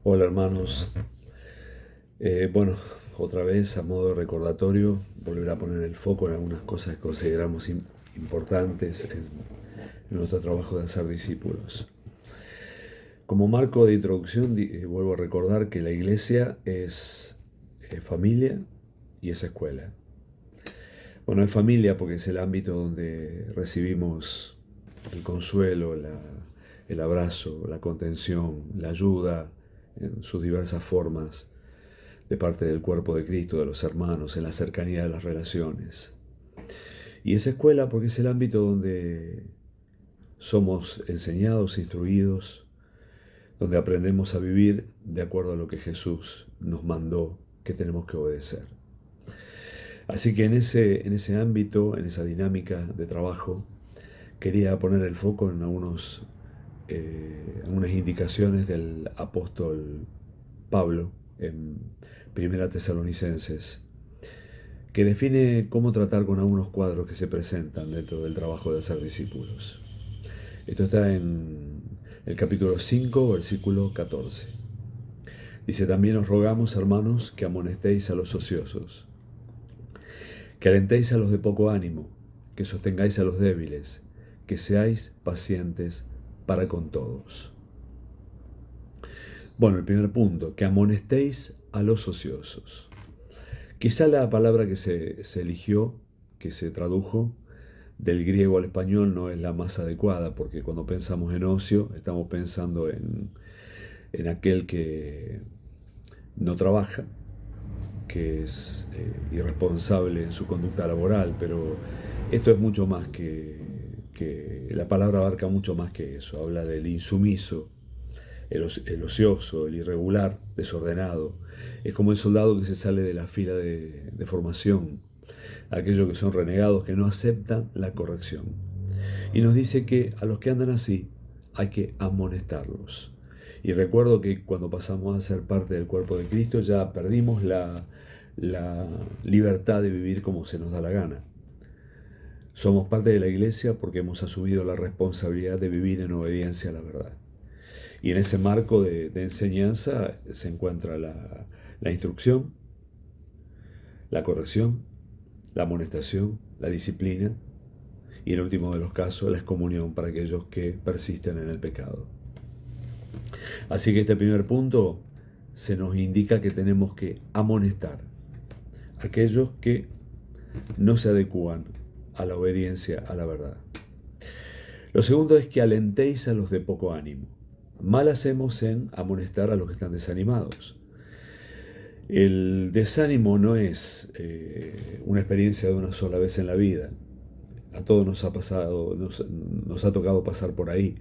Hola hermanos. Bueno, otra vez a modo de recordatorio, volver a poner el foco en algunas cosas que consideramos importantes en nuestro trabajo de hacer discípulos. Como marco de introducción, vuelvo a recordar que la iglesia es familia y es escuela. Bueno, es familia porque es el ámbito donde recibimos el consuelo, el abrazo, la contención, la ayuda en sus diversas formas de parte del cuerpo de Cristo, de los hermanos, en la cercanía de las relaciones. Y esa escuela porque es el ámbito donde somos enseñados, instruidos, donde aprendemos a vivir de acuerdo a lo que Jesús nos mandó que tenemos que obedecer. Así que en ese ámbito, en esa dinámica de trabajo, quería poner el foco en algunas indicaciones del apóstol Pablo en Primera Tesalonicenses, que define cómo tratar con algunos cuadros que se presentan dentro del trabajo de hacer discípulos. Esto está en el capítulo 5, versículo 14. Dice: también os rogamos, hermanos, que amonestéis a los ociosos, que alentéis a los de poco ánimo, que sostengáis a los débiles, que seáis pacientes para con todos. Bueno, el primer punto, que amonestéis a los ociosos. Quizá la palabra que se eligió, que se tradujo del griego al español, no es la más adecuada, porque cuando pensamos en ocio estamos pensando en aquel que no trabaja, que es irresponsable en su conducta laboral, pero esto es mucho más que la palabra abarca mucho más que eso. Habla del insumiso, el ocioso, el irregular, desordenado. Es como el soldado que se sale de la fila de formación, aquellos que son renegados, que no aceptan la corrección. Y nos dice que a los que andan así hay que amonestarlos. Y recuerdo que cuando pasamos a ser parte del cuerpo de Cristo ya perdimos la libertad de vivir como se nos da la gana. Somos parte de la iglesia porque hemos asumido la responsabilidad de vivir en obediencia a la verdad. Y en ese marco de enseñanza se encuentra la instrucción, la corrección, la amonestación, la disciplina y en el último de los casos la excomunión para aquellos que persisten en el pecado. Así que este primer punto se nos indica que tenemos que amonestar a aquellos que no se adecúan a la obediencia a la verdad. Lo segundo es que alentéis a los de poco ánimo. Mal hacemos en amonestar a los que están desanimados. El desánimo no es una experiencia de una sola vez en la vida. A todos nos ha pasado, nos ha tocado pasar por ahí.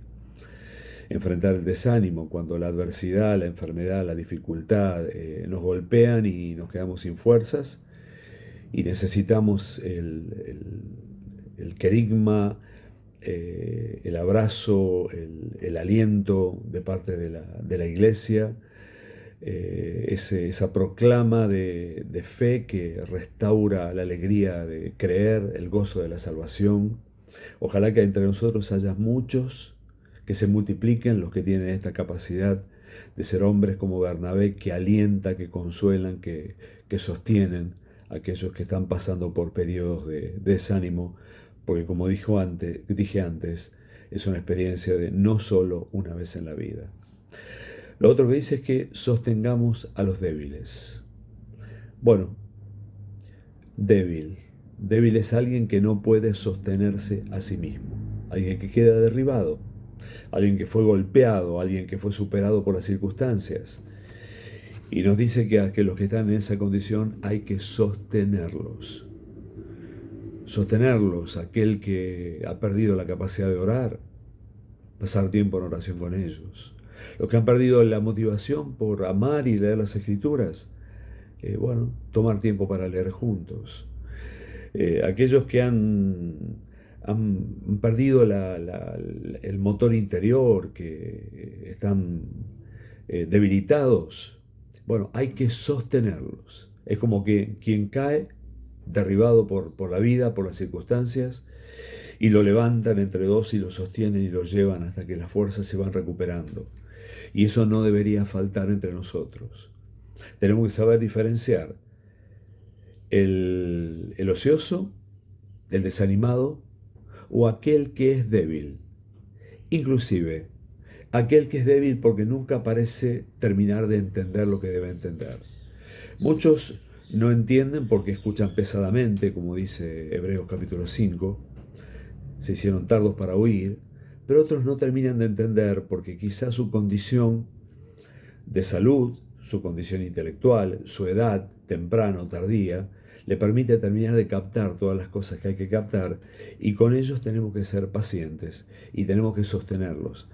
Enfrentar el desánimo cuando la adversidad, la enfermedad, la dificultad nos golpean y nos quedamos sin fuerzas y necesitamos el querigma, el abrazo, el aliento de parte de la iglesia, esa proclama de fe que restaura la alegría de creer, el gozo de la salvación. Ojalá que entre nosotros haya muchos, que se multipliquen los que tienen esta capacidad de ser hombres como Bernabé, que alienta, que consuelan, que sostienen a aquellos que están pasando por periodos de desánimo, porque como dije antes, es una experiencia de no solo una vez en la vida. Lo otro que dice es que sostengamos a los débiles. Bueno, débil. Débil es alguien que no puede sostenerse a sí mismo, alguien que queda derribado, alguien que fue golpeado, alguien que fue superado por las circunstancias. Y nos dice que a que los que están en esa condición hay que sostenerlos. Sostenerlos, aquel que ha perdido la capacidad de orar, pasar tiempo en oración con ellos. Los que han perdido la motivación por amar y leer las escrituras, bueno, tomar tiempo para leer juntos. Aquellos que han perdido el motor interior, que están debilitados, bueno, hay que sostenerlos. Es como que quien cae, derribado por la vida, por las circunstancias, y lo levantan entre dos y lo sostienen y lo llevan hasta que las fuerzas se van recuperando. Y eso no debería faltar entre nosotros. Tenemos que saber diferenciar el ocioso, el desanimado o aquel que es débil. Inclusive, aquel que es débil porque nunca parece terminar de entender lo que debe entender. Muchos no entienden porque escuchan pesadamente, como dice Hebreos capítulo 5, se hicieron tardos para oír, pero otros no terminan de entender porque quizás su condición de salud, su condición intelectual, su edad temprana o tardía, le permite terminar de captar todas las cosas que hay que captar, y con ellos tenemos que ser pacientes y tenemos que sostenerlos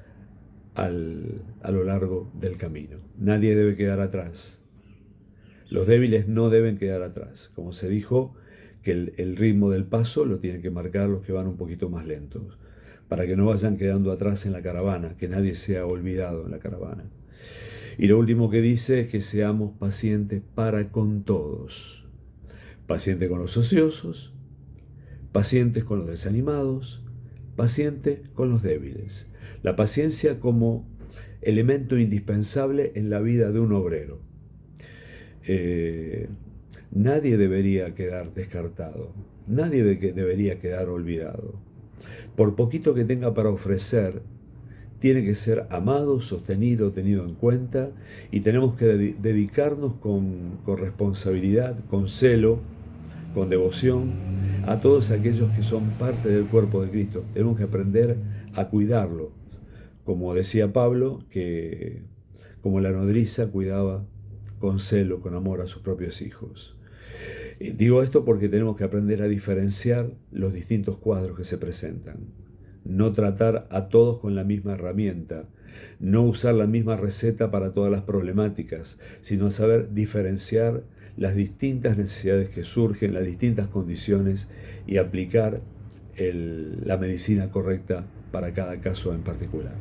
a lo largo del camino. Nadie debe quedar atrás. Los débiles no deben quedar atrás. Como se dijo, que el ritmo del paso lo tienen que marcar los que van un poquito más lentos, para que no vayan quedando atrás en la caravana, que nadie sea olvidado en la caravana. Y lo último que dice es que seamos pacientes para con todos. Pacientes con los ociosos, pacientes con los desanimados, pacientes con los débiles. La paciencia como elemento indispensable en la vida de un obrero. Nadie debería quedar descartado, nadie debería quedar olvidado. Por poquito que tenga para ofrecer, tiene que ser amado, sostenido, tenido en cuenta, y tenemos que dedicarnos con responsabilidad, con celo, con devoción a todos aquellos que son parte del cuerpo de Cristo. Tenemos que aprender a cuidarlo, como decía Pablo, que como la nodriza cuidaba con celo, con amor a sus propios hijos. Digo esto porque tenemos que aprender a diferenciar los distintos cuadros que se presentan. No tratar a todos con la misma herramienta, no usar la misma receta para todas las problemáticas, sino saber diferenciar las distintas necesidades que surgen, las distintas condiciones, y aplicar la medicina correcta para cada caso en particular.